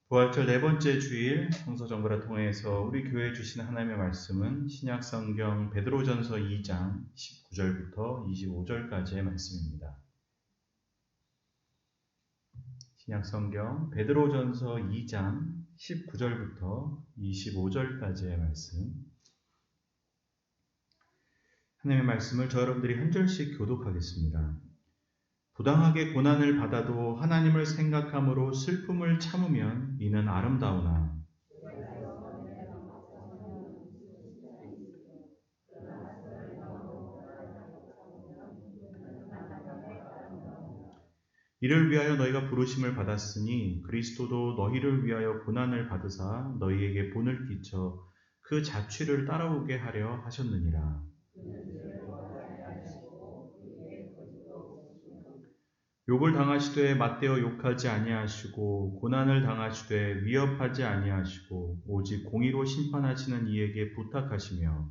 부활절 네 번째 주일 성서 정보를 통해서 우리 교회에 주신 하나님의 말씀은 신약성경 베드로전서 2장 19절부터 25절까지의 말씀입니다. 신약성경 베드로전서 2장 19절부터 25절까지의 말씀. 하나님의 말씀을 저 여러분들이 한 절씩 교독하겠습니다. 부당하게 고난을 받아도 하나님을 생각함으로 슬픔을 참으면 이는 아름다우나 이를 위하여 너희가 부르심을 받았으니 그리스도도 너희를 위하여 고난을 받으사 너희에게 본을 끼쳐 그 자취를 따라오게 하려 하셨느니라. 욕을 당하시되 맞대어 욕하지 아니하시고 고난을 당하시되 위협하지 아니하시고 오직 공의로 심판하시는 이에게 부탁하시며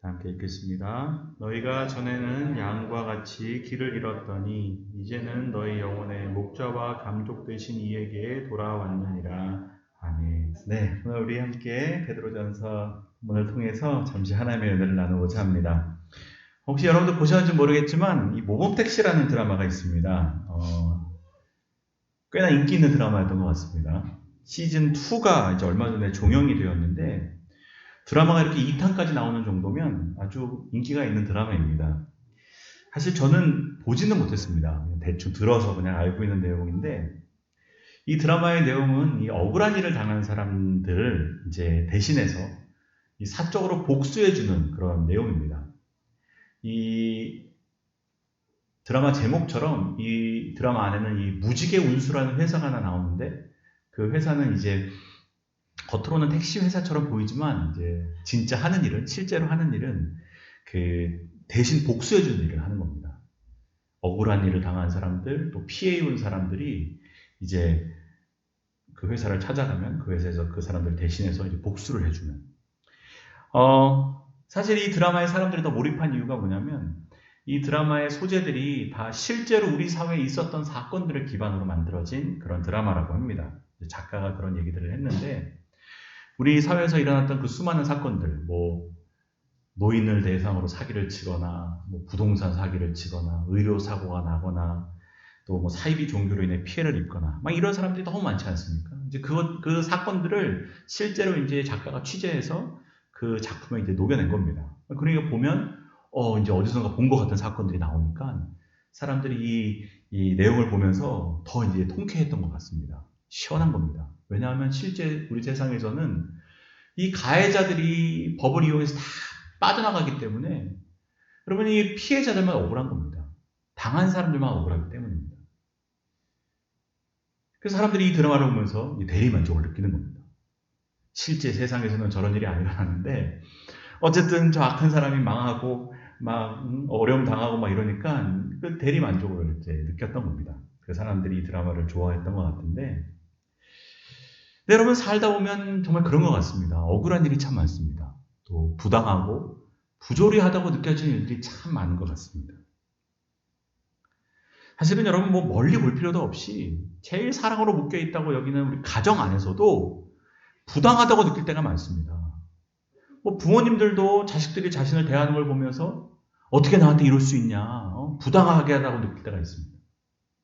함께 읽겠습니다. 너희가 전에는 양과 같이 길을 잃었더니 이제는 너희 영혼의 목자와 감독 되신 이에게 돌아왔느니라. 아멘. 네, 오늘 우리 함께 베드로전서 본문을 통해서 잠시 하나님의 은혜를 나누고자 합니다. 혹시 여러분들 보셨는지 모르겠지만 이 모범택시라는 드라마가 있습니다. 꽤나 인기 있는 드라마였던 것 같습니다. 시즌 2가 이제 얼마 전에 종영이 되었는데 드라마가 이렇게 2탄까지 나오는 정도면 아주 인기가 있는 드라마입니다. 사실 저는 보지는 못했습니다. 대충 들어서 그냥 알고 있는 내용인데 이 드라마의 내용은 이 억울한 일을 당한 사람들을 이제 대신해서 이 사적으로 복수해주는 그런 내용입니다. 이 드라마 제목처럼 이 드라마 안에는 이 무지개 운수라는 회사가 하나 나오는데 그 회사는 이제 겉으로는 택시 회사처럼 보이지만 이제 진짜 하는 일은 실제로 하는 일은 그 대신 복수해 주는 일을 하는 겁니다. 억울한 일을 당한 사람들 또 피해 입은 사람들이 이제 그 회사를 찾아가면 그 회사에서 그 사람들 대신해서 이제 복수를 해주는. 사실 이 드라마에 사람들이 더 몰입한 이유가 뭐냐면 이 드라마의 소재들이 다 실제로 우리 사회에 있었던 사건들을 기반으로 만들어진 그런 드라마라고 합니다. 작가가 그런 얘기들을 했는데 우리 사회에서 일어났던 그 수많은 사건들, 뭐 노인을 대상으로 사기를 치거나, 뭐 부동산 사기를 치거나, 의료 사고가 나거나, 또 뭐 사이비 종교로 인해 피해를 입거나, 막 이런 사람들이 너무 많지 않습니까? 이제 그 사건들을 실제로 이제 작가가 취재해서 그 작품에 이제 녹여낸 겁니다. 그러니까 보면 이제 어디선가 본 것 같은 사건들이 나오니까 사람들이 이 내용을 보면서 더 이제 통쾌했던 것 같습니다. 시원한 겁니다. 왜냐하면 실제 우리 세상에서는 이 가해자들이 법을 이용해서 다 빠져나가기 때문에 여러분 이 피해자들만 억울한 겁니다. 당한 사람들만 억울하기 때문입니다. 그래서 사람들이 이 드라마를 보면서 대리만족을 느끼는 겁니다. 실제 세상에서는 저런 일이 안 일어나는데 어쨌든 저 악한 사람이 망하고 막 어려움 당하고 막 이러니까 그 대리만족을 이제 느꼈던 겁니다. 그 사람들이 이 드라마를 좋아했던 것 같은데 네, 여러분 살다 보면 정말 그런 것 같습니다. 억울한 일이 참 많습니다. 또 부당하고 부조리하다고 느껴지는 일들이 참 많은 것 같습니다. 사실은 여러분 뭐 멀리 볼 필요도 없이 제일 사랑으로 묶여있다고 여기는 우리 가정 안에서도 부당하다고 느낄 때가 많습니다. 뭐 부모님들도 자식들이 자신을 대하는 걸 보면서 어떻게 나한테 이럴 수 있냐, 부당하게 하다고 느낄 때가 있습니다.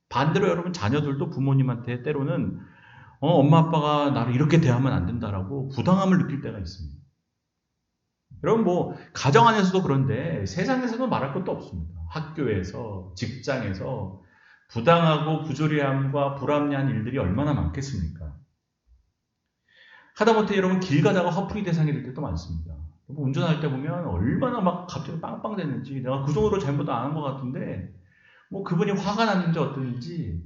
반대로 여러분 자녀들도 부모님한테 때로는 엄마 아빠가 나를 이렇게 대하면 안 된다라고 부당함을 느낄 때가 있습니다. 여러분 뭐 가정 안에서도 그런데 세상에서도 말할 것도 없습니다. 학교에서 직장에서 부당하고 부조리함과 불합리한 일들이 얼마나 많겠습니까? 하다못해 여러분 길 가다가 화풀이 대상이 될 때도 많습니다. 운전할 때 보면 얼마나 막 갑자기 빵빵 됐는지 내가 그 정도로 잘못 안 한 것 같은데 뭐 그분이 화가 났는지 어땠는지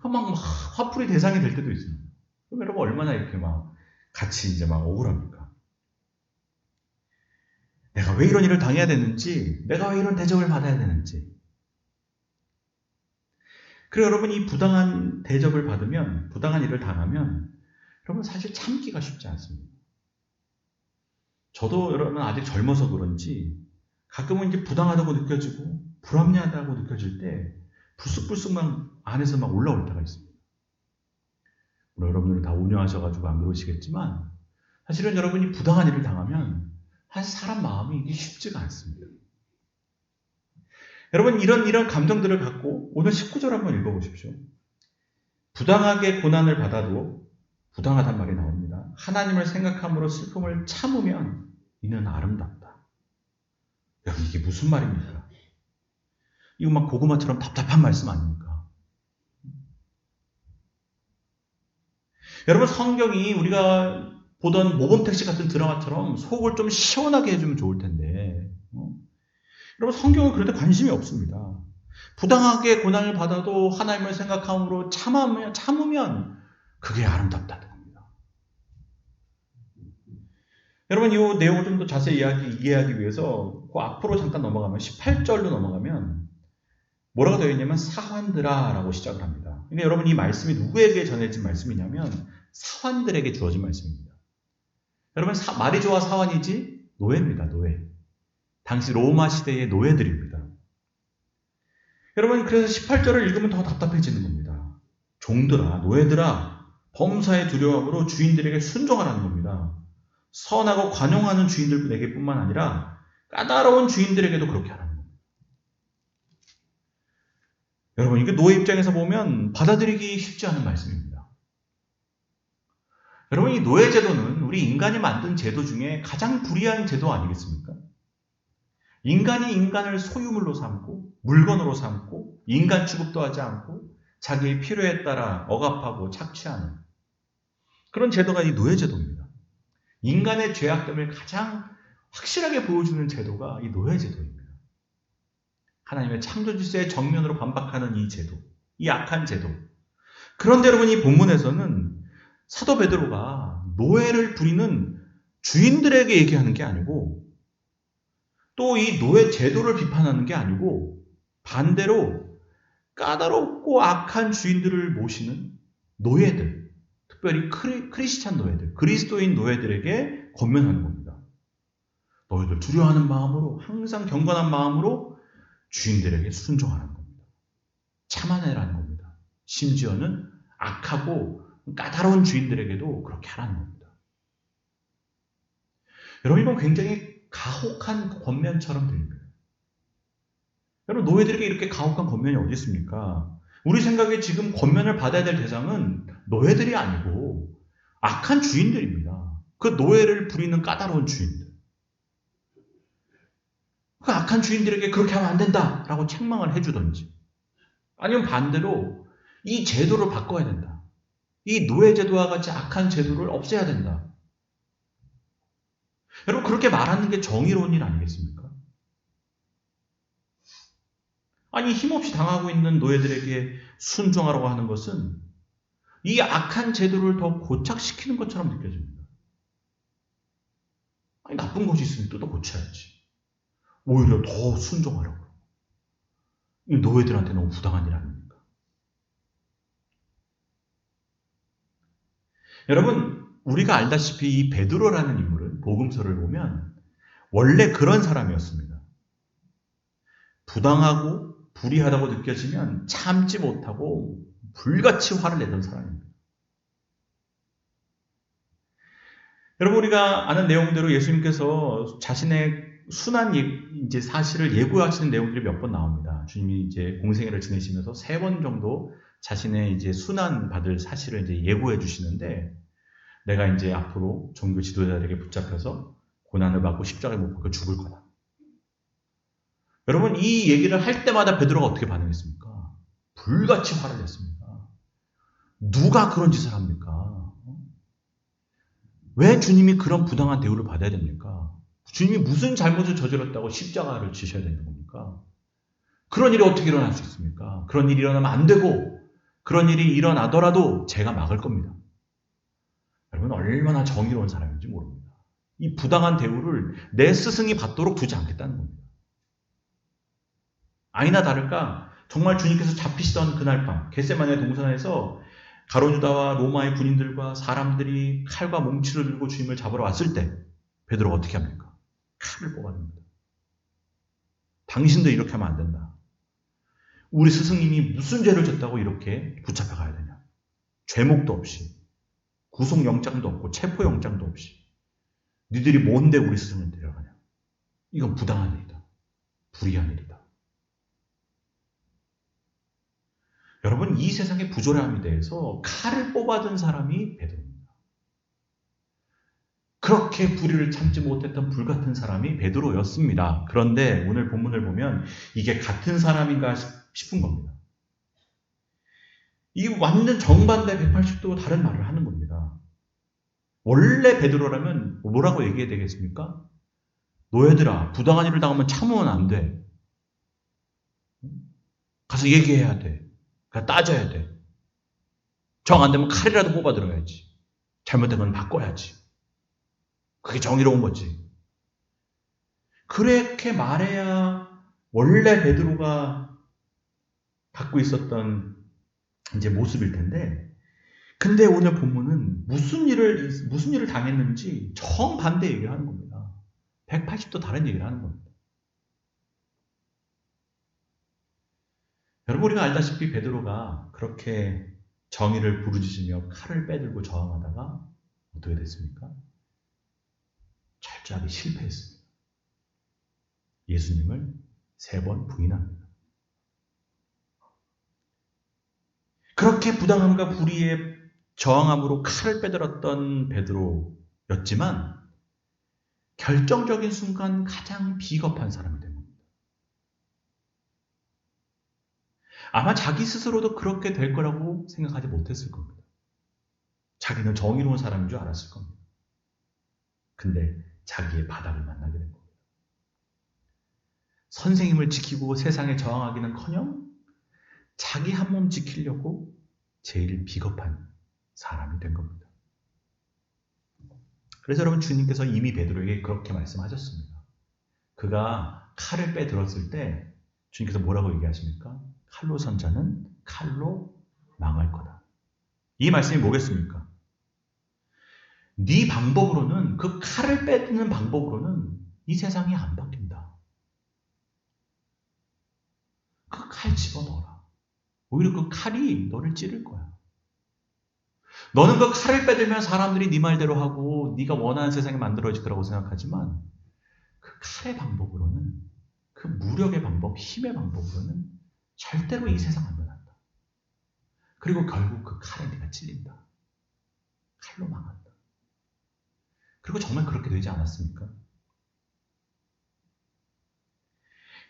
막 화풀이 대상이 될 때도 있습니다. 그럼 여러분 얼마나 이렇게 막 같이 이제 막 억울합니까? 내가 왜 이런 일을 당해야 되는지, 내가 왜 이런 대접을 받아야 되는지. 그리고 여러분 이 부당한 대접을 받으면, 부당한 일을 당하면 여러분 사실 참기가 쉽지 않습니다. 저도 여러분 아직 젊어서 그런지 가끔은 이제 부당하다고 느껴지고 불합리하다고 느껴질 때 불쑥불쑥 막 안에서 막 올라올 때가 있습니다. 물론 여러분들은 다 운영하셔가지고 안 그러시겠지만 사실은 여러분이 부당한 일을 당하면 사실 사람 마음이 이게 쉽지가 않습니다. 여러분 이런 감정들을 갖고 오늘 19절 한번 읽어보십시오. 부당하게 고난을 받아도 부당하단 말이 나옵니다. 하나님을 생각함으로 슬픔을 참으면 이는 아름답다. 여러분 이게 무슨 말입니까? 이거 막 고구마처럼 답답한 말씀 아닙니까? 여러분 성경이 우리가 보던 모범택시 같은 드라마처럼 속을 좀 시원하게 해주면 좋을 텐데 여러분 성경은 그런데 관심이 없습니다. 부당하게 고난을 받아도 하나님을 생각함으로 참으면 그게 아름답다는 겁니다. 여러분 이 내용을 좀 더 자세히 이해하기 위해서 그 앞으로 잠깐 넘어가면 18절로 넘어가면 뭐라고 되어 있냐면 사환들아 라고 시작을 합니다. 그러니까 여러분 이 말씀이 누구에게 전해진 말씀이냐면 사환들에게 주어진 말씀입니다. 여러분 마리조와 사환이지 노예입니다. 노예. 당시 로마 시대의 노예들입니다. 여러분 그래서 18절을 읽으면 더 답답해지는 겁니다. 종들아 노예들아 범사의 두려움으로 주인들에게 순종하라는 겁니다. 선하고 관용하는 주인들에게뿐만 아니라 까다로운 주인들에게도 그렇게 하라는 겁니다. 여러분 이게 노예 입장에서 보면 받아들이기 쉽지 않은 말씀입니다. 여러분 이 노예 제도는 우리 인간이 만든 제도 중에 가장 불의한 제도 아니겠습니까? 인간이 인간을 소유물로 삼고 물건으로 삼고 인간 취급도 하지 않고 자기의 필요에 따라 억압하고 착취하는 그런 제도가 이 노예 제도입니다. 인간의 죄악됨을 가장 확실하게 보여주는 제도가 이 노예 제도입니다. 하나님의 창조 질서에 정면으로 반박하는 이 제도, 이 악한 제도. 그런데 여러분 이 본문에서는 사도 베드로가 노예를 부리는 주인들에게 얘기하는 게 아니고 또 이 노예 제도를 비판하는 게 아니고 반대로 까다롭고 악한 주인들을 모시는 노예들, 특별히 크리스찬 노예들, 그리스도인 노예들에게 권면하는 겁니다. 너희들 두려워하는 마음으로 항상 경건한 마음으로 주인들에게 순종하라는 겁니다. 참아내라는 겁니다. 심지어는 악하고 까다로운 주인들에게도 그렇게 하라는 겁니다. 여러분 이건 굉장히 가혹한 권면처럼 들립니다. 여러분 노예들에게 이렇게 가혹한 권면이 어디 있습니까? 우리 생각에 지금 권면을 받아야 될 대상은 노예들이 아니고 악한 주인들입니다. 그 노예를 부리는 까다로운 주인들. 그 악한 주인들에게 그렇게 하면 안 된다라고 책망을 해주든지 아니면 반대로 이 제도를 바꿔야 된다. 이 노예 제도와 같이 악한 제도를 없애야 된다. 여러분 그렇게 말하는 게 정의로운 일 아니겠습니까? 아니 힘없이 당하고 있는 노예들에게 순종하라고 하는 것은 이 악한 제도를 더 고착시키는 것처럼 느껴집니다. 아니 나쁜 것이 있으면 또 고쳐야지. 오히려 더 순종하라고. 이 노예들한테 너무 부당한 일 아닙니까? 여러분 우리가 알다시피 이 베드로라는 인물은 복음서를 보면 원래 그런 사람이었습니다. 부당하고 불의하다고 느껴지면 참지 못하고 불같이 화를 내던 사람입니다. 여러분 우리가 아는 내용대로 예수님께서 자신의 순한 이제 사실을 예고하시는 내용들이 몇 번 나옵니다. 주님이 이제 공생애를 지내시면서 3번 정도 자신의 이제 순한 받을 사실을 이제 예고해 주시는데 내가 이제 앞으로 종교 지도자들에게 붙잡혀서 고난을 받고 십자가에 못 박혀 죽을 거다. 여러분 이 얘기를 할 때마다 베드로가 어떻게 반응했습니까? 불같이 화를 냈습니다. 누가 그런 짓을 합니까? 왜 주님이 그런 부당한 대우를 받아야 됩니까? 주님이 무슨 잘못을 저질렀다고 십자가를 지셔야 되는 겁니까? 그런 일이 어떻게 일어날 수 있습니까? 그런 일이 일어나면 안 되고 그런 일이 일어나더라도 제가 막을 겁니다. 여러분 얼마나 정의로운 사람인지 모릅니다. 이 부당한 대우를 내 스승이 받도록 두지 않겠다는 겁니다. 아니나 다를까 정말 주님께서 잡히시던 그날 밤 겟세마네 동산에서 가룟 유다와 로마의 군인들과 사람들이 칼과 몽치를 들고 주님을 잡으러 왔을 때 베드로가 어떻게 합니까? 칼을 뽑아냅니다. 당신도 이렇게 하면 안 된다. 우리 스승님이 무슨 죄를 졌다고 이렇게 붙잡혀 가야 되냐. 죄목도 없이, 구속영장도 없고 체포영장도 없이 니들이 뭔데 우리 스승을 데려가냐. 이건 부당한 일이다. 불의한 일이다. 여러분, 이 세상의 부조람에 대해서 칼을 뽑아든 사람이 베드로입니다. 그렇게 불의를 참지 못했던 불같은 사람이 베드로였습니다. 그런데 오늘 본문을 보면 이게 같은 사람인가 싶은 겁니다. 이 완전 정반대 180도 다른 말을 하는 겁니다. 원래 베드로라면 뭐라고 얘기해야 되겠습니까? 너희들아, 부당한 일을 당하면 참으면 안 돼. 가서 얘기해야 돼. 가서 따져야 돼. 정 안 되면 칼이라도 뽑아들어야지. 잘못된 건 바꿔야지. 그게 정의로운 거지. 그렇게 말해야 원래 베드로가 갖고 있었던 이제 모습일 텐데, 근데 오늘 본문은 무슨 일을 당했는지 정반대 얘기를 하는 겁니다. 180도 다른 얘기를 하는 겁니다. 여러분, 우리가 알다시피 베드로가 그렇게 정의를 부르짖으며 칼을 빼들고 저항하다가 어떻게 됐습니까? 철저하게 실패했습니다. 예수님을 3번 부인합니다. 그렇게 부당함과 불의에 저항함으로 칼을 빼들었던 베드로였지만 결정적인 순간 가장 비겁한 사람이 된 겁니다. 아마 자기 스스로도 그렇게 될 거라고 생각하지 못했을 겁니다. 자기는 정의로운 사람인 줄 알았을 겁니다. 근데 자기의 바닥을 만나게 된 겁니다. 선생님을 지키고 세상에 저항하기는커녕 자기 한 몸 지키려고 제일 비겁한 사람이 된 겁니다. 그래서 여러분, 주님께서 이미 베드로에게 그렇게 말씀하셨습니다. 그가 칼을 빼들었을 때 주님께서 뭐라고 얘기하십니까? 칼로 선 자는 칼로 망할 거다. 이 말씀이 뭐겠습니까? 네 방법으로는, 그 칼을 빼드는 방법으로는 이 세상이 안 바뀐다. 그 칼 집어넣어라. 오히려 그 칼이 너를 찌를 거야. 너는 그 칼을 빼들면 사람들이 네 말대로 하고 네가 원하는 세상이 만들어질 거라고 생각하지만 그 칼의 방법으로는, 그 무력의 방법, 힘의 방법으로는 절대로 이 세상 안 변한다. 그리고 결국 그 칼에 네가 찔린다. 칼로 망한다. 그리고 정말 그렇게 되지 않았습니까?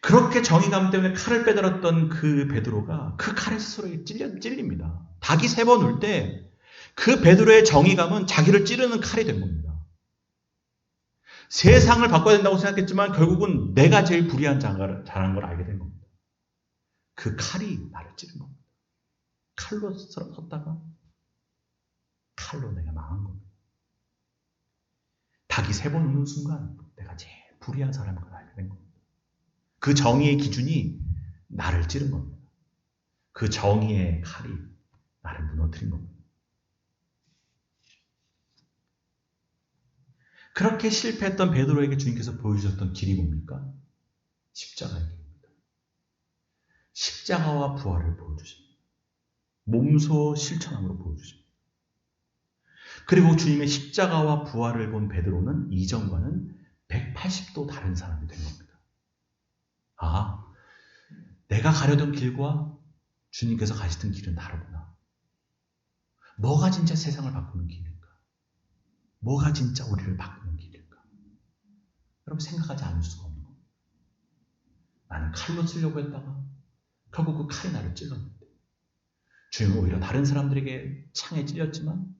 그렇게 정의감 때문에 칼을 빼들었던 그 베드로가 그 칼에 스스로 찔립니다. 닭이 3번 울 때 그 베드로의 정의감은 자기를 찌르는 칼이 된 겁니다. 세상을 바꿔야 된다고 생각했지만 결국은 내가 제일 불의한 자라는 걸 알게 된 겁니다. 그 칼이 나를 찌른 겁니다. 칼로 섰다가 칼로 내가 망한 겁니다. 닭이 3번 우는 순간 내가 제일 불의한 사람인 걸 알게 된 겁니다. 그 정의의 기준이 나를 찌른 겁니다. 그 정의의 칼이 나를 무너뜨린 겁니다. 그렇게 실패했던 베드로에게 주님께서 보여주셨던 길이 뭡니까? 십자가의 길입니다. 십자가와 부활을 보여주십니다. 몸소 실천함으로 보여주십니다. 그리고 주님의 십자가와 부활을 본 베드로는 이전과는 180도 다른 사람이 된 겁니다. 아, 내가 가려던 길과 주님께서 가시던 길은 다르구나. 뭐가 진짜 세상을 바꾸는 길일까? 뭐가 진짜 우리를 바꾸는 길일까? 여러분, 생각하지 않을 수가 없는 겁니다. 나는 칼로 쓰려고 했다가 결국 그 칼이 나를 찔렀는데 주님은 오히려 다른 사람들에게 창에 찔렸지만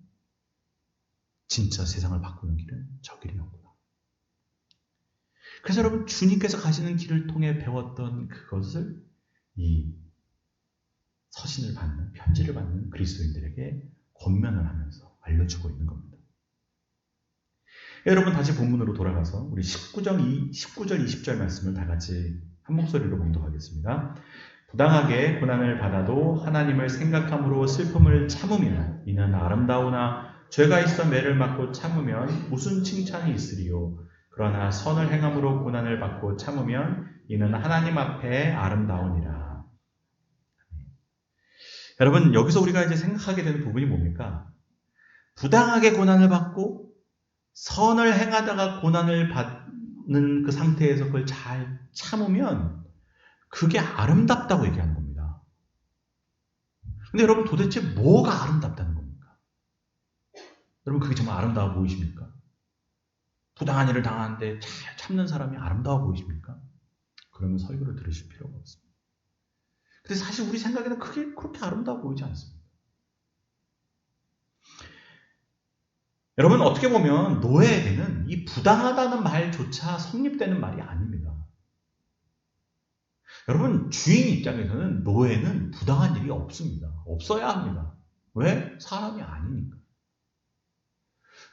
진짜 세상을 바꾸는 길은 저 길이었구나. 그래서 여러분, 주님께서 가시는 길을 통해 배웠던 그것을 이 서신을 받는, 편지를 받는 그리스도인들에게 권면을 하면서 알려주고 있는 겁니다. 여러분, 다시 본문으로 돌아가서 우리 19절 20절 말씀을 다 같이 한 목소리로 봉독하겠습니다. 부당하게 고난을 받아도 하나님을 생각함으로 슬픔을 참으면 이는 아름다우나 죄가 있어 매를 맞고 참으면 무슨 칭찬이 있으리요. 그러나 선을 행함으로 고난을 받고 참으면 이는 하나님 앞에 아름다우니라. 여러분, 여기서 우리가 이제 생각하게 되는 부분이 뭡니까? 부당하게 고난을 받고 선을 행하다가 고난을 받는 그 상태에서 그걸 잘 참으면 그게 아름답다고 얘기하는 겁니다. 근데 여러분, 도대체 뭐가 아름답다는 겁니까? 여러분, 그게 정말 아름다워 보이십니까? 부당한 일을 당하는데 잘 참는 사람이 아름다워 보이십니까? 그러면 설교를 들으실 필요가 없습니다. 근데 사실 우리 생각에는 그게 그렇게 아름다워 보이지 않습니다. 여러분, 어떻게 보면 노예에게는 이 부당하다는 말조차 성립되는 말이 아닙니다. 여러분, 주인 입장에서는 노예는 부당한 일이 없습니다. 없어야 합니다. 왜? 사람이 아니니까.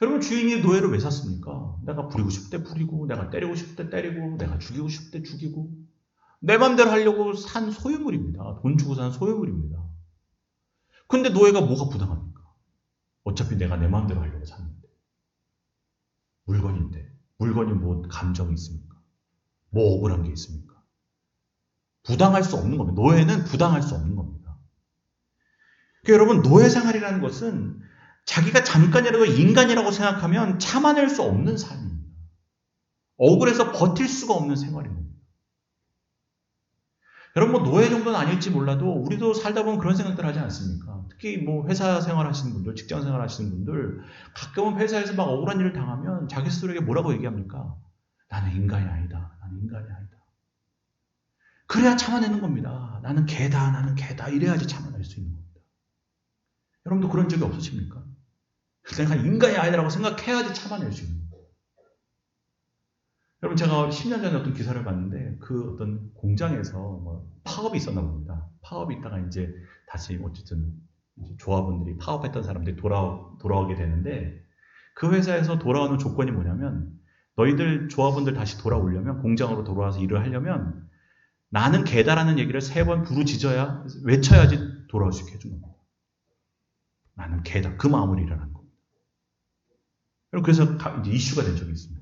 여러분, 주인이 노예를 왜 샀습니까? 내가 부리고 싶을 때 부리고, 내가 때리고 싶을 때 때리고, 내가 죽이고 싶을 때 죽이고, 내 맘대로 하려고 산 소유물입니다. 돈 주고 산 소유물입니다. 근데 노예가 뭐가 부당합니까? 어차피 내가 내 맘대로 하려고 샀는데. 물건인데. 물건이 뭐 감정이 있습니까? 뭐 억울한 게 있습니까? 부당할 수 없는 겁니다. 노예는 부당할 수 없는 겁니다. 그러니까 여러분, 노예 생활이라는 것은 자기가 잠깐이라도 인간이라고 생각하면 참아낼 수 없는 삶입니다. 억울해서 버틸 수가 없는 생활입니다. 여러분, 뭐 노예 정도는 아닐지 몰라도 우리도 살다 보면 그런 생각들 하지 않습니까? 특히 뭐 회사 생활 하시는 분들, 직장 생활 하시는 분들, 가끔은 회사에서 막 억울한 일을 당하면 자기 스스로에게 뭐라고 얘기합니까? 나는 인간이 아니다. 나는 인간이 아니다. 그래야 참아내는 겁니다. 나는 개다. 나는 개다. 이래야지 참아낼 수 있는 겁니다. 여러분도 그런 적이 없으십니까? 내가 인간이 아니라고 생각해야지 참아낼 수 있는 겁니다. 여러분, 제가 10년 전에 어떤 기사를 봤는데 그 어떤 공장에서 뭐 파업이 있었나 봅니다. 파업이 있다가 이제 다시 어쨌든 이제 조합원들이 파업했던 사람들이 돌아오게 되는데 그 회사에서 돌아오는 조건이 뭐냐면 너희들 조합원들 다시 돌아오려면 공장으로 돌아와서 일을 하려면 나는 개다라는 얘기를 3번 부르짖어야 외쳐야지 돌아올 수 있게 해준 겁니다. 나는 개다. 그 마음으로 일어난 겁니다. 그래서 이제 이슈가 된 적이 있습니다.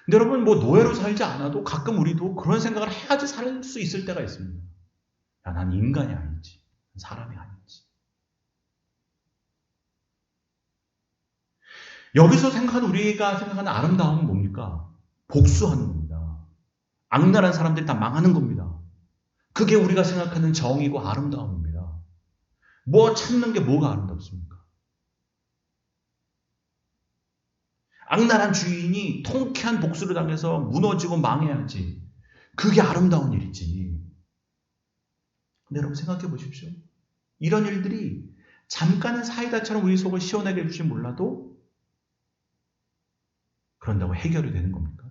근데 여러분, 뭐 노예로 살지 않아도 가끔 우리도 그런 생각을 해야지 살 수 있을 때가 있습니다. 야, 난 인간이 아니지. 사람이 아니지. 여기서 우리가 생각하는 아름다움은 뭡니까? 복수하는 겁니다. 악랄한 사람들이 다 망하는 겁니다. 그게 우리가 생각하는 정의고 아름다움입니다. 뭐 참는 게 뭐가 아름답습니까? 악랄한 주인이 통쾌한 복수를 당해서 무너지고 망해야지. 그게 아름다운 일이지. 근데 여러분 생각해 보십시오. 이런 일들이 잠깐은 사이다처럼 우리 속을 시원하게 해줄지 몰라도 그런다고 해결이 되는 겁니까?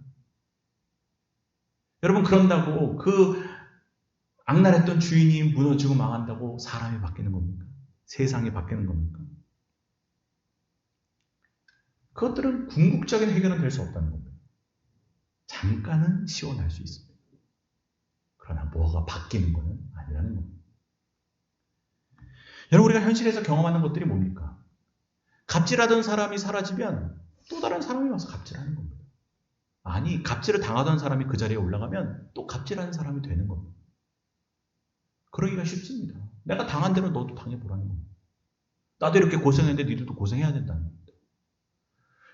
여러분, 그런다고 그 악랄했던 주인이 무너지고 망한다고 사람이 바뀌는 겁니까? 세상이 바뀌는 겁니까? 그것들은 궁극적인 해결은 될 수 없다는 겁니다. 잠깐은 시원할 수 있습니다. 그러나 뭐가 바뀌는 것은 아니라는 겁니다. 여러분, 우리가 현실에서 경험하는 것들이 뭡니까? 갑질하던 사람이 사라지면 또 다른 사람이 와서 갑질하는 겁니다. 아니, 갑질을 당하던 사람이 그 자리에 올라가면 또 갑질하는 사람이 되는 겁니다. 그러기가 쉽습니다. 내가 당한 대로 너도 당해보라는 겁니다. 나도 이렇게 고생했는데 니들도 고생해야 된다는 겁니다.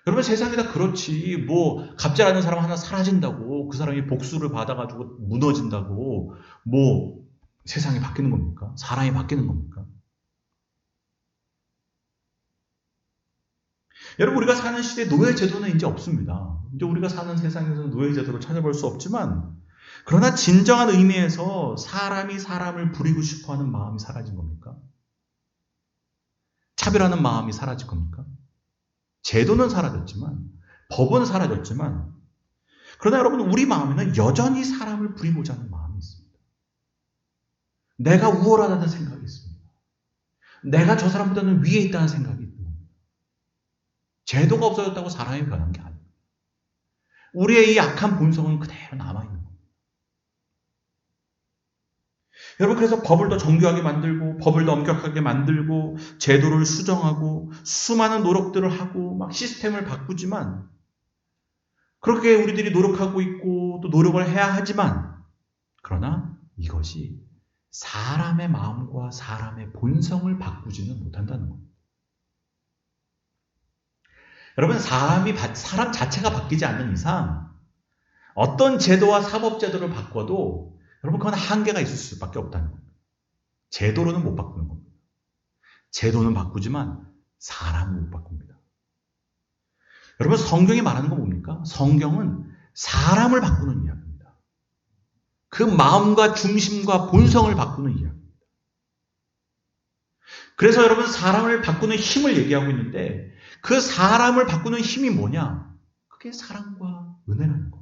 여러분, 세상이 다 그렇지. 뭐 갑질하는 사람 하나 사라진다고 그 사람이 복수를 받아가지고 무너진다고 뭐 세상이 바뀌는 겁니까? 사람이 바뀌는 겁니까? 여러분, 우리가 사는 시대에 노예제도는 이제 없습니다. 이제 우리가 사는 세상에서는 노예제도를 찾아볼 수 없지만, 그러나 진정한 의미에서 사람이 사람을 부리고 싶어하는 마음이 사라진 겁니까? 차별하는 마음이 사라질 겁니까? 제도는 사라졌지만, 법은 사라졌지만, 그러나 여러분, 우리 마음에는 여전히 사람을 부리고자 하는 마음이 있습니다. 내가 우월하다는 생각이 있습니다. 내가 저 사람보다는 위에 있다는 생각이 있습니다. 제도가 없어졌다고 사람이 변한 게 아닙니다. 우리의 이 악한 본성은 그대로 남아있는 겁니다. 여러분, 그래서 법을 더 정교하게 만들고 법을 더 엄격하게 만들고 제도를 수정하고 수많은 노력들을 하고 막 시스템을 바꾸지만, 그렇게 우리들이 노력하고 있고 또 노력을 해야 하지만, 그러나 이것이 사람의 마음과 사람의 본성을 바꾸지는 못한다는 겁니다. 여러분, 사람 자체가 바뀌지 않는 이상 어떤 제도와 사법제도를 바꿔도 여러분, 그건 한계가 있을 수밖에 없다는 겁니다. 제도로는 못 바꾸는 겁니다. 제도는 바꾸지만 사람은 못 바꿉니다. 여러분, 성경이 말하는 건 뭡니까? 성경은 사람을 바꾸는 이야기입니다. 그 마음과 중심과 본성을 바꾸는 이야기입니다. 그래서 여러분, 사람을 바꾸는 힘을 얘기하고 있는데, 그 사람을 바꾸는 힘이 뭐냐? 그게 사랑과 은혜라는 겁니다.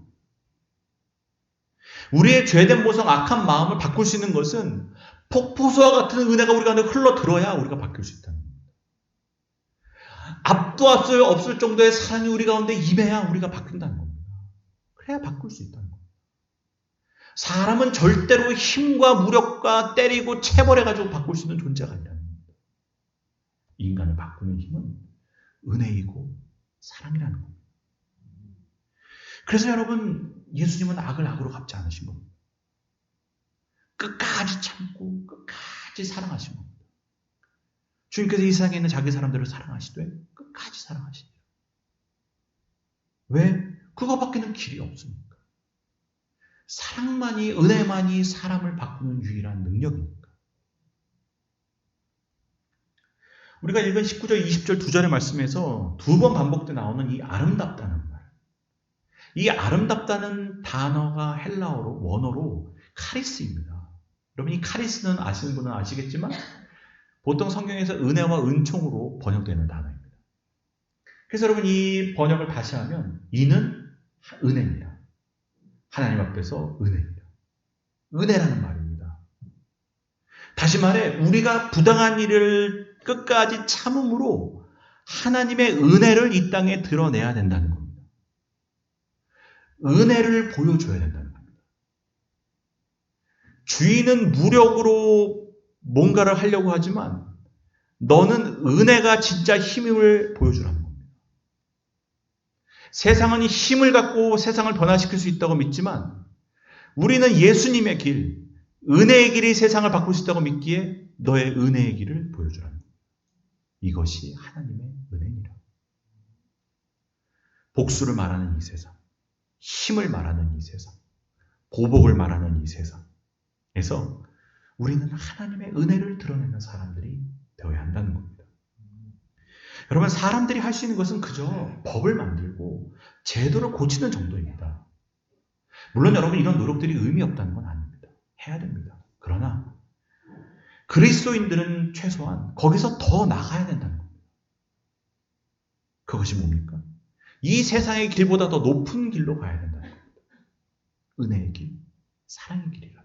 우리의 죄된 모성, 악한 마음을 바꿀 수 있는 것은 폭포수와 같은 은혜가 우리 가운데 흘러들어야 우리가 바뀔 수 있다는 겁니다. 앞도 앞서 없을 정도의 사랑이 우리 가운데 임해야 우리가 바뀐다는 겁니다. 그래야 바꿀 수 있다는 겁니다. 사람은 절대로 힘과 무력과 때리고 체벌해가지고 바꿀 수 있는 존재가 아니라는 겁니다. 인간을 바꾸는 힘은 은혜이고 사랑이라는 겁니다. 그래서 여러분, 예수님은 악을 악으로 갚지 않으신 겁니다. 끝까지 참고 끝까지 사랑하신 겁니다. 주님께서 이 세상에 있는 자기 사람들을 사랑하시되 끝까지 사랑하시니라. 왜? 그거밖에는 길이 없습니까? 사랑만이, 은혜만이 사람을 바꾸는 유일한 능력이니까. 우리가 읽은 19절, 20절 두 절의 말씀에서 두 번 반복돼 나오는 이 아름답다는 말. 이 아름답다는 단어가 헬라어로, 원어로 카리스입니다. 여러분, 이 카리스는 아시는 분은 아시겠지만 보통 성경에서 은혜와 은총으로 번역되는 단어입니다. 그래서 여러분, 이 번역을 다시 하면 이는 은혜입니다. 하나님 앞에서 은혜입니다. 은혜라는 말입니다. 다시 말해, 우리가 부당한 일을 끝까지 참음으로 하나님의 은혜를 이 땅에 드러내야 된다는 겁니다. 은혜를 보여줘야 된다는 겁니다. 주인은 무력으로 뭔가를 하려고 하지만 너는 은혜가 진짜 힘을 보여주라는 겁니다. 세상은 힘을 갖고 세상을 변화시킬 수 있다고 믿지만 우리는 예수님의 길, 은혜의 길이 세상을 바꿀 수 있다고 믿기에 너의 은혜의 길을 보여주라는 겁니다. 이것이 하나님의 은혜니라. 복수를 말하는 이 세상, 힘을 말하는 이 세상, 보복을 말하는 이 세상에서 우리는 하나님의 은혜를 드러내는 사람들이 되어야 한다는 겁니다. 여러분, 사람들이 할 수 있는 것은 그저 법을 만들고 제도를 고치는 정도입니다. 물론 여러분, 이런 노력들이 의미 없다는 건 아닙니다. 해야 됩니다. 그러나 그리스도인들은 최소한 거기서 더 나가야 된다는 겁니다. 그것이 뭡니까? 이 세상의 길보다 더 높은 길로 가야 된다는 겁니다. 은혜의 길, 사랑의 길이라.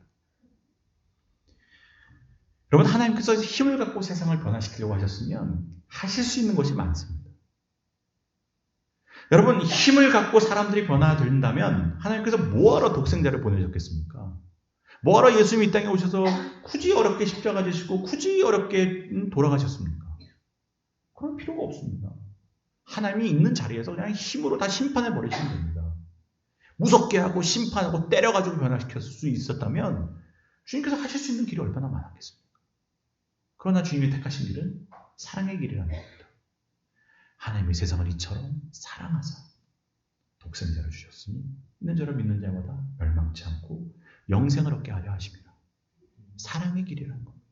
여러분, 하나님께서 힘을 갖고 세상을 변화시키려고 하셨으면 하실 수 있는 것이 많습니다. 여러분, 힘을 갖고 사람들이 변화된다면 하나님께서 뭐하러 독생자를 보내셨겠습니까? 뭐하러 예수님이 이 땅에 오셔서 굳이 어렵게 십자가 지시고 굳이 어렵게 돌아가셨습니까? 그럴 필요가 없습니다. 하나님이 있는 자리에서 그냥 힘으로 다 심판해 버리시면 됩니다. 무섭게 하고 심판하고 때려가지고 변화시킬 수 있었다면 주님께서 하실 수 있는 길이 얼마나 많았겠습니까? 그러나 주님이 택하신 길은 사랑의 길이라는 겁니다. 하나님이 세상을 이처럼 사랑하사 독생자를 주셨으니 있는 자를 믿는 자마다 멸망치 않고 영생을 얻게 하려 하십니다. 사랑의 길이라는 겁니다.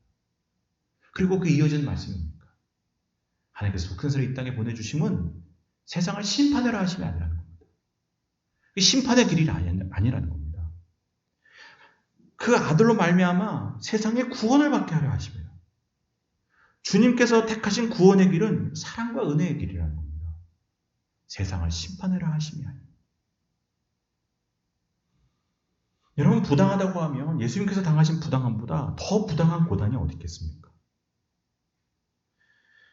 그리고 그 이어지는 말씀입니까? 하나님께서 독생자를 이 땅에 보내주심은 세상을 심판하려 하심이 아니라는 겁니다. 심판의 길이 아니라는 겁니다. 그 아들로 말미암아 세상에 구원을 받게 하려 하십니다. 주님께서 택하신 구원의 길은 사랑과 은혜의 길이라는 겁니다. 세상을 심판하려 하심이 아닙니다. 여러분, 부당하다고 하면 예수님께서 당하신 부당함보다 더 부당한 고난이 어디 있겠습니까?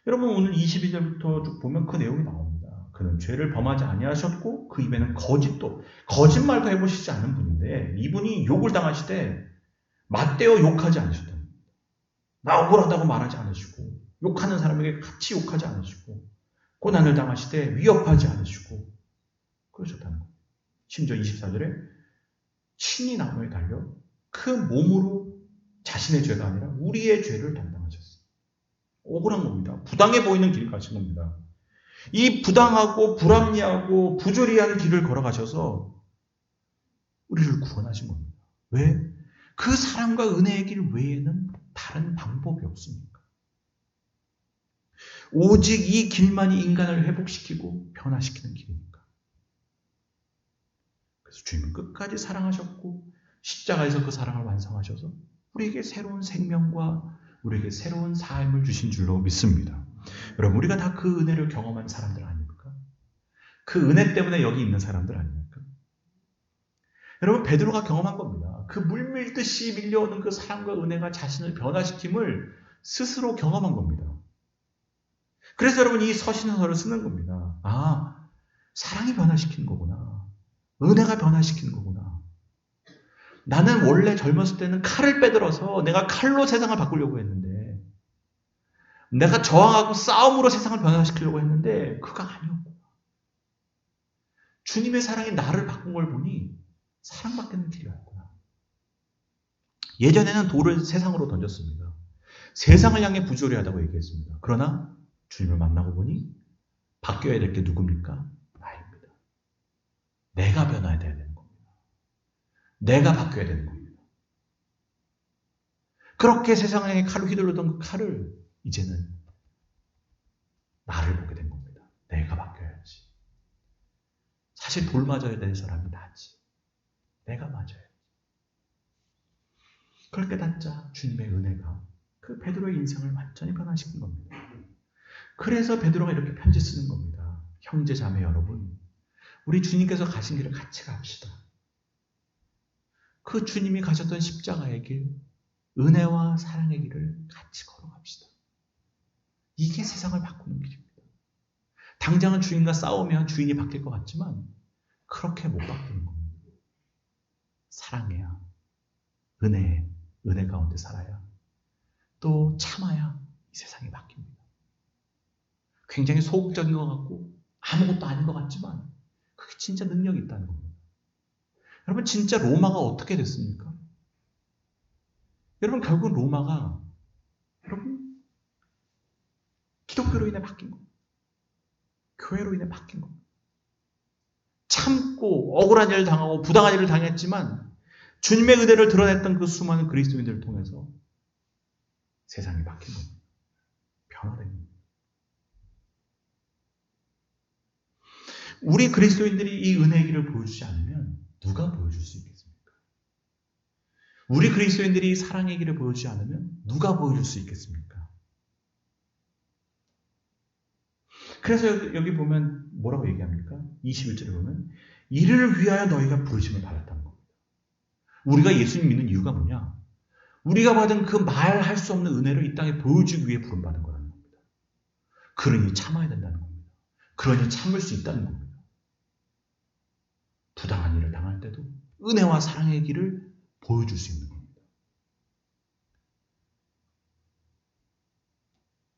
여러분, 오늘 22절부터 쭉 보면 그 내용이 나옵니다. 그는 죄를 범하지 아니하셨고 그 입에는 거짓말도 해보시지 않은 분인데 이분이 욕을 당하시되 맞대어 욕하지 않으셨다. 나 억울하다고 말하지 않으시고, 욕하는 사람에게 같이 욕하지 않으시고, 고난을 당하실 때 위협하지 않으시고, 그러셨다는 거예요. 심지어 24절에 친히 나무에 달려 그 몸으로 자신의 죄가 아니라 우리의 죄를 담당하셨어요. 억울한 겁니다. 부당해 보이는 길 가신 겁니다. 이 부당하고 불합리하고 부조리한 길을 걸어가셔서 우리를 구원하신 겁니다. 왜? 그 사랑과 은혜의 길 외에는 다른 방법이 없습니까? 오직 이 길만이 인간을 회복시키고 변화시키는 길이니까. 그래서 주님은 끝까지 사랑하셨고 십자가에서 그 사랑을 완성하셔서 우리에게 새로운 생명과 우리에게 새로운 삶을 주신 줄로 믿습니다. 여러분, 우리가 다 그 은혜를 경험한 사람들 아닙니까? 그 은혜 때문에 여기 있는 사람들 아닙니까? 여러분, 베드로가 경험한 겁니다. 그 물밀듯이 밀려오는 그 사랑과 은혜가 자신을 변화시킴을 스스로 경험한 겁니다. 그래서 여러분, 이 서신서를 쓰는 겁니다. 아, 사랑이 변화시키는 거구나. 은혜가 변화시키는 거구나. 나는 원래 젊었을 때는 칼을 빼들어서 내가 칼로 세상을 바꾸려고 했는데, 내가 저항하고 싸움으로 세상을 변화시키려고 했는데 그가 아니었고, 주님의 사랑이 나를 바꾼 걸 보니 사랑받는 길이었구나. 예전에는 돌을 세상으로 던졌습니다. 세상을 향해 부조리하다고 얘기했습니다. 그러나 주님을 만나고 보니 바뀌어야 될 게 누굽니까? 나입니다. 내가 변화해야 되는 겁니다. 내가 바뀌어야 되는 겁니다. 그렇게 세상을 향해 칼로 휘둘르던 그 칼을 이제는 나를 보게 된 겁니다. 내가 바뀌어야지. 사실 돌 맞아야 될 사람이 나지. 내가 맞아야지. 그걸 깨닫자 주님의 은혜가 그 베드로의 인생을 완전히 변화시킨 겁니다. 그래서 베드로가 이렇게 편지 쓰는 겁니다. 형제 자매 여러분, 우리 주님께서 가신 길을 같이 갑시다. 그 주님이 가셨던 십자가의 길, 은혜와 사랑의 길을 같이 걸어갑시다. 이게 세상을 바꾸는 길입니다. 당장은 주인과 싸우면 주인이 바뀔 것 같지만 그렇게 못 바꾸는 겁니다. 사랑해야, 은혜 가운데 살아야, 또 참아야 이 세상이 바뀝니다. 굉장히 소극적인 것 같고 아무것도 아닌 것 같지만 그게 진짜 능력이 있다는 겁니다. 여러분, 진짜 로마가 어떻게 됐습니까? 여러분, 결국 로마가 여러분 기독교로 인해 바뀐 겁니다. 교회로 인해 바뀐 겁니다. 참고 억울한 일을 당하고 부당한 일을 당했지만 주님의 은혜를 드러냈던 그 수많은 그리스도인들을 통해서 세상이 바뀐 겁니다. 변화된 겁니다. 우리 그리스도인들이 이 은혜의 길을 보여주지 않으면 누가 보여줄 수 있겠습니까? 우리 그리스도인들이 사랑의 길을 보여주지 않으면 누가 보여줄 수 있겠습니까? 그래서 여기 보면 뭐라고 얘기합니까? 21절에 보면 이를 위하여 너희가 부르심을 받았다는 겁니다. 우리가 예수님 믿는 이유가 뭐냐? 우리가 받은 그 말할 수 없는 은혜를 이 땅에 보여주기 위해 부름받은 거라는 겁니다. 그러니 참아야 된다는 겁니다. 그러니 참을 수 있다는 겁니다. 부당한 일을 당할 때도 은혜와 사랑의 길을 보여줄 수 있는 겁니다.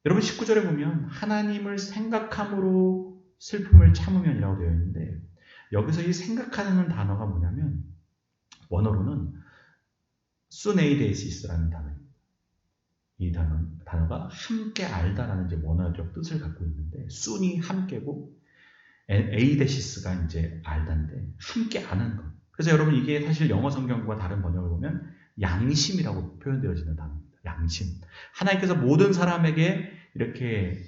여러분, 19절에 보면 하나님을 생각함으로 슬픔을 참으면이라고 되어 있는데, 여기서 이 생각하는 단어가 뭐냐면 원어로는 수네이데시스라는 단어입니다. 이 단어가 함께 알다라는 이제 원어적 뜻을 갖고 있는데, 순이 함께고 에이데시스가 이제 알다인데 함께 아는 것. 그래서 여러분, 이게 사실 영어 성경과 다른 번역을 보면 양심이라고 표현되어지는 단어입니다. 양심. 하나님께서 모든 사람에게 이렇게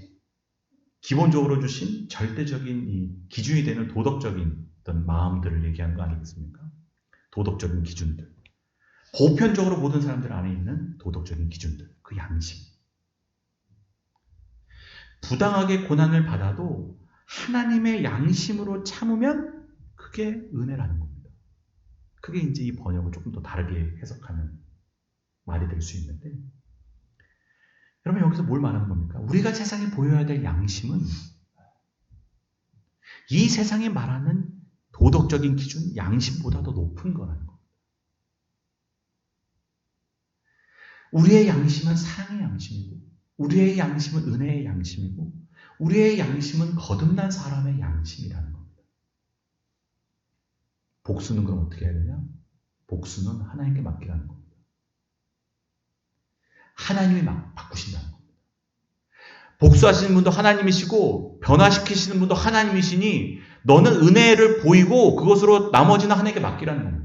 기본적으로 주신 절대적인 이 기준이 되는 도덕적인 어떤 마음들을 얘기하는 거 아니겠습니까? 도덕적인 기준들. 보편적으로 모든 사람들 안에 있는 도덕적인 기준들. 그 양심. 부당하게 고난을 받아도 하나님의 양심으로 참으면 그게 은혜라는 겁니다. 그게 이제 이 번역을 조금 더 다르게 해석하는 말이 될 수 있는데, 여러분, 여기서 뭘 말하는 겁니까? 우리가 세상에 보여야 될 양심은 이 세상이 말하는 도덕적인 기준, 양심보다 더 높은 거라는 겁니다. 우리의 양심은 사랑의 양심이고, 우리의 양심은 은혜의 양심이고, 우리의 양심은 거듭난 사람의 양심이라는 겁니다. 복수는 그럼 어떻게 해야 되냐? 복수는 하나님께 맡기라는 겁니다. 하나님이 바꾸신다는 겁니다. 복수하시는 분도 하나님이시고 변화시키시는 분도 하나님이시니 너는 은혜를 보이고 그것으로 나머지는 하나님께 맡기라는 겁니다.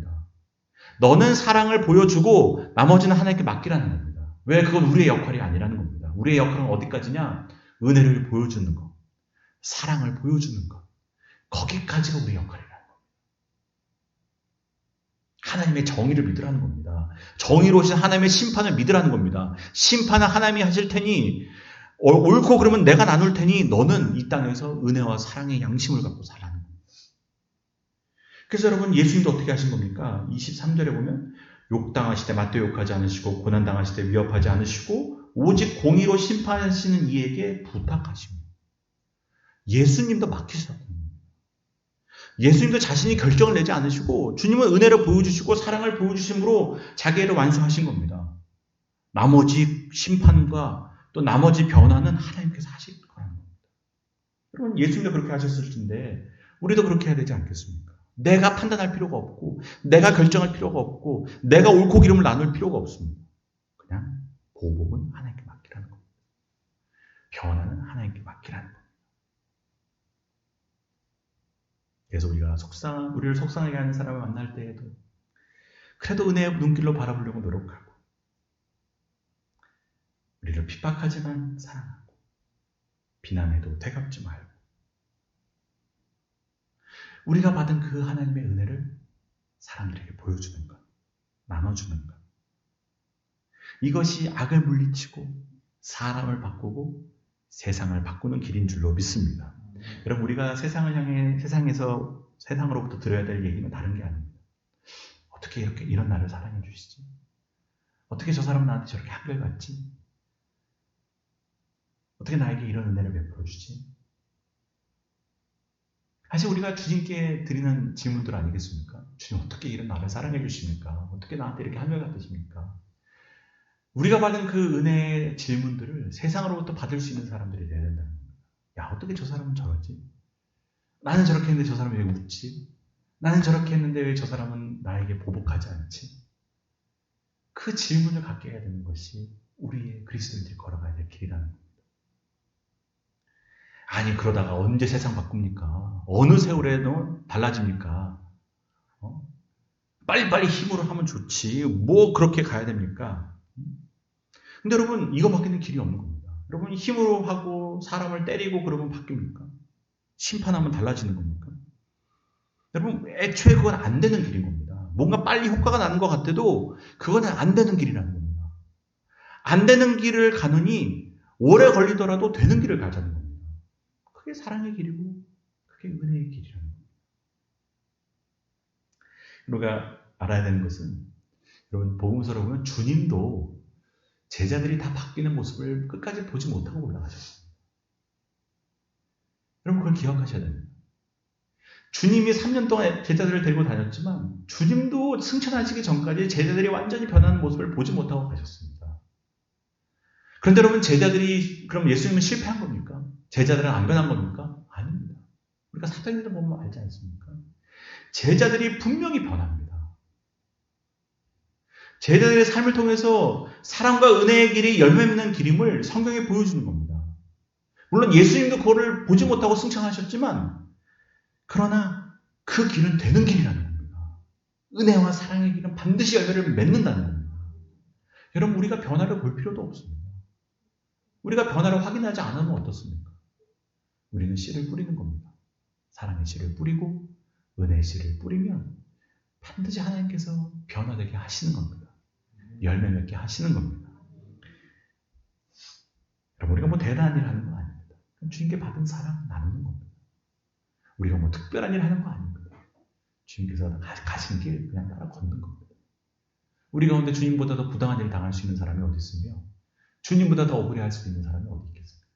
너는 사랑을 보여주고 나머지는 하나님께 맡기라는 겁니다. 왜? 그건 우리의 역할이 아니라는 겁니다. 우리의 역할은 어디까지냐? 은혜를 보여주는 것, 사랑을 보여주는 것, 거기까지가 우리의 역할이라는 겁니다. 하나님의 정의를 믿으라는 겁니다. 정의로우신 하나님의 심판을 믿으라는 겁니다. 심판은 하나님이 하실 테니 옳고 그러면 내가 나눌 테니 너는 이 땅에서 은혜와 사랑의 양심을 갖고 살라는 겁니다. 그래서 여러분 예수님도 어떻게 하신 겁니까? 23절에 보면 욕당하시되 맞도 욕하지 않으시고 고난당하시되 위협하지 않으시고 오직 공의로 심판하시는 이에게 부탁하십니다. 예수님도 맡기셨다. 예수님도 자신이 결정을 내지 않으시고 주님은 은혜를 보여주시고 사랑을 보여주심으로 자기 일을 완수하신 겁니다. 나머지 심판과 또 나머지 변화는 하나님께서 하실 거라는 겁니다. 여러분 예수님도 그렇게 하셨을 텐데 우리도 그렇게 해야 되지 않겠습니까? 내가 판단할 필요가 없고 내가 결정할 필요가 없고 내가 옳고 기름을 나눌 필요가 없습니다. 그냥 보복은 하나님께 맡기라는 겁니다. 변화는 하나님께 맡기라는 겁니다. 그래서 우리를 속상하게 하는 사람을 만날 때에도 그래도 은혜의 눈길로 바라보려고 노력하고 우리를 핍박하지만 사랑하고 비난해도 되갚지 말고 우리가 받은 그 하나님의 은혜를 사람들에게 보여주는 것, 나눠주는 것. 이것이 악을 물리치고 사람을 바꾸고 세상을 바꾸는 길인 줄로 믿습니다. 여러분 우리가 세상을 향해 세상으로부터 들어야 될 얘기는 다른 게 아닙니다. 어떻게 이런 나를 사랑해 주시지? 어떻게 저 사람은 나한테 저렇게 한결같지? 어떻게 나에게 이런 은혜를 베풀어 주지? 사실 우리가 주님께 드리는 질문들 아니겠습니까? 주님 어떻게 이런 나를 사랑해 주십니까? 어떻게 나한테 이렇게 한결같으십니까? 우리가 받은 그 은혜의 질문들을 세상으로부터 받을 수 있는 사람들이 돼야 된다는 겁니다. 야, 어떻게 저 사람은 저러지? 나는 저렇게 했는데 저 사람은 왜 웃지? 나는 저렇게 했는데 왜 저 사람은 나에게 보복하지 않지? 그 질문을 갖게 해야 되는 것이 우리의 그리스도인들이 걸어가야 될 길이라는 겁니다. 아니 그러다가 언제 세상 바꿉니까? 어느 세월에도 달라집니까? 빨리빨리 힘으로 하면 좋지. 뭐 그렇게 가야 됩니까? 근데 여러분 이거 바뀌는 길이 없는 겁니다. 여러분 힘으로 하고 사람을 때리고 그러면 바뀝니까? 심판하면 달라지는 겁니까? 여러분 애초에 그건 안 되는 길인 겁니다. 뭔가 빨리 효과가 나는 것 같아도 그거는 안 되는 길이라는 겁니다. 안 되는 길을 가느니 오래 걸리더라도 되는 길을 가자는 겁니다. 그게 사랑의 길이고 그게 은혜의 길이라는 겁니다. 우리가 알아야 되는 것은 여러분 복음서로 보면 주님도 제자들이 다 바뀌는 모습을 끝까지 보지 못하고 올라가셨습니다. 여러분 그걸 기억하셔야 됩니다. 주님이 3년 동안 제자들을 데리고 다녔지만 주님도 승천하시기 전까지 제자들이 완전히 변하는 모습을 보지 못하고 가셨습니다. 그런데 여러분 제자들이 그럼 예수님은 실패한 겁니까? 제자들은 안 변한 겁니까? 아닙니다. 우리가 사도행전을 보면 알지 않습니까? 제자들이 분명히 변합니다. 제자들의 삶을 통해서 사랑과 은혜의 길이 열매 맺는 길임을 성경에 보여주는 겁니다. 물론 예수님도 그거를 보지 못하고 승천하셨지만 그러나 그 길은 되는 길이라는 겁니다. 은혜와 사랑의 길은 반드시 열매를 맺는다는 겁니다. 여러분 우리가 변화를 볼 필요도 없습니다. 우리가 변화를 확인하지 않으면 어떻습니까? 우리는 씨를 뿌리는 겁니다. 사랑의 씨를 뿌리고 은혜의 씨를 뿌리면 반드시 하나님께서 변화되게 하시는 겁니다. 열매 맺게 하시는 겁니다. 여러분 우리가 뭐 대단한 일 하는 건 아닙니다. 주님께 받은 사랑 나누는 겁니다. 우리가 뭐 특별한 일 하는 거 아닙니다. 주님께서 가신 길 그냥 따라 걷는 겁니다. 우리 가운데 주님보다 더 부당한 일을 당할 수 있는 사람이 어디 있으며 주님보다 더 억울해할 수 있는 사람이 어디 있겠습니까?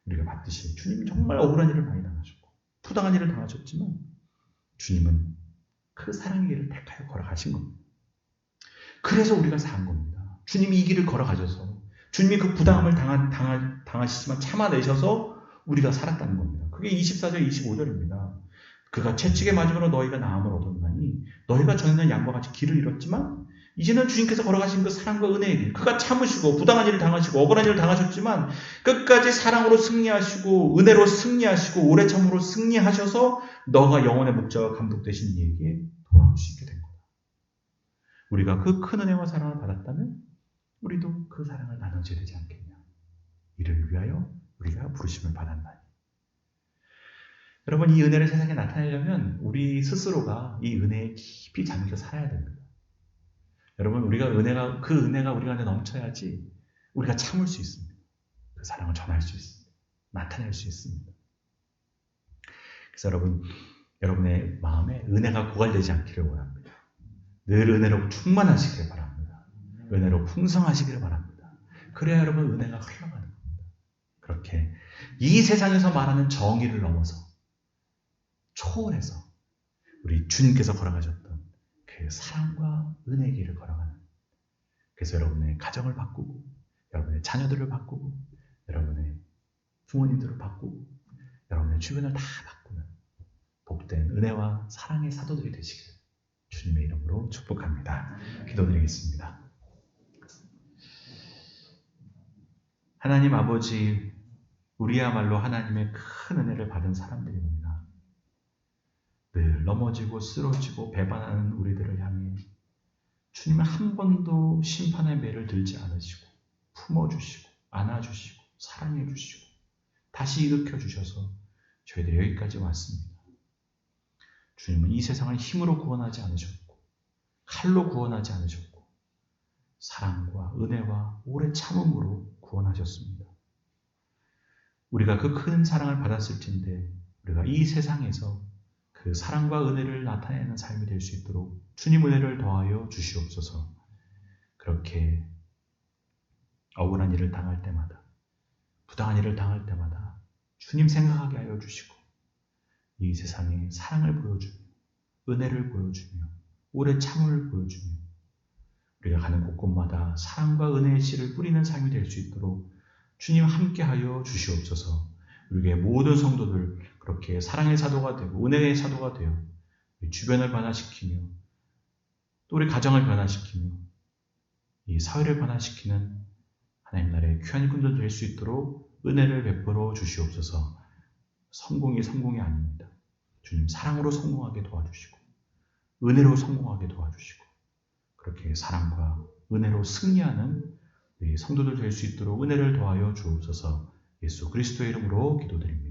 우리가 봤듯이 주님은 정말 억울한 일을 많이 당하셨고 부당한 일을 당하셨지만 주님은 그 사랑의 길을 택하여 걸어가신 겁니다. 그래서 우리가 산 겁니다. 주님이 이 길을 걸어가셔서 주님이 그 부당함을 당하시지만 참아내셔서 우리가 살았다는 겁니다. 그게 24절, 25절입니다. 그가 채찍에 맞음으로 너희가 나음을 얻었나니 너희가 전에는 양과 같이 길을 잃었지만 이제는 주님께서 걸어가신 그 사랑과 은혜의 길, 그가 참으시고 부당한 일을 당하시고 억울한 일을 당하셨지만 끝까지 사랑으로 승리하시고 은혜로 승리하시고 오래 참으로 승리하셔서 너가 영혼의 목자와 감독되신 이에게 돌아올 수 있게 된 거다. 우리가 그 큰 은혜와 사랑을 받았다면 우리도 그 사랑을 나눠줘야 되지 않겠냐. 이를 위하여 우리가 부르심을 받았나니. 여러분, 이 은혜를 세상에 나타내려면 우리 스스로가 이 은혜에 깊이 잠겨 살아야 됩니다. 여러분, 그 은혜가 우리 안에 넘쳐야지 우리가 참을 수 있습니다. 그 사랑을 전할 수 있습니다. 나타낼 수 있습니다. 그래서 여러분의 마음에 은혜가 고갈되지 않기를 원합니다. 늘 은혜로 충만하시기를 바랍니다. 은혜로 풍성하시기를 바랍니다. 그래야 여러분 은혜가 흘러가는 겁니다. 그렇게 이 세상에서 말하는 정의를 넘어서 초월해서 우리 주님께서 걸어가셨던 그 사랑과 은혜의 길을 걸어가는, 그래서 여러분의 가정을 바꾸고 여러분의 자녀들을 바꾸고 여러분의 부모님들을 바꾸고 여러분의 주변을 다 바꾸는 복된 은혜와 사랑의 사도들이 되시길 주님의 이름으로 축복합니다. 기도드리겠습니다. 하나님 아버지, 우리야말로 하나님의 큰 은혜를 받은 사람들입니다. 늘 넘어지고 쓰러지고 배반하는 우리들을 향해 주님은 한 번도 심판의 매를 들지 않으시고 품어주시고 안아주시고 사랑해주시고 다시 일으켜주셔서 저희들이 여기까지 왔습니다. 주님은 이 세상을 힘으로 구원하지 않으셨고 칼로 구원하지 않으셨고 사랑과 은혜와 오래 참음으로 구원하셨습니다. 우리가 그 큰 사랑을 받았을진데 우리가 이 세상에서 그 사랑과 은혜를 나타내는 삶이 될 수 있도록 주님 은혜를 더하여 주시옵소서. 그렇게 억울한 일을 당할 때마다, 부당한 일을 당할 때마다 주님 생각하게 하여 주시고 이 세상에 사랑을 보여주며 은혜를 보여주며 오래 참음을 보여주며 우리가 가는 곳곳마다 사랑과 은혜의 씨를 뿌리는 삶이 될 수 있도록 주님 함께하여 주시옵소서. 우리의 모든 성도들 그렇게 사랑의 사도가 되고 은혜의 사도가 되어 주변을 변화시키며 또 우리 가정을 변화시키며 이 사회를 변화시키는 하나님 나라의 귀한 일꾼들 될 수 있도록 은혜를 베풀어 주시옵소서. 성공이 아닙니다. 주님 사랑으로 성공하게 도와주시고 은혜로 성공하게 도와주시고 그렇게 사랑과 은혜로 승리하는 우리 성도들 될 수 있도록 은혜를 더하여 주옵소서. 예수 그리스도의 이름으로 기도드립니다.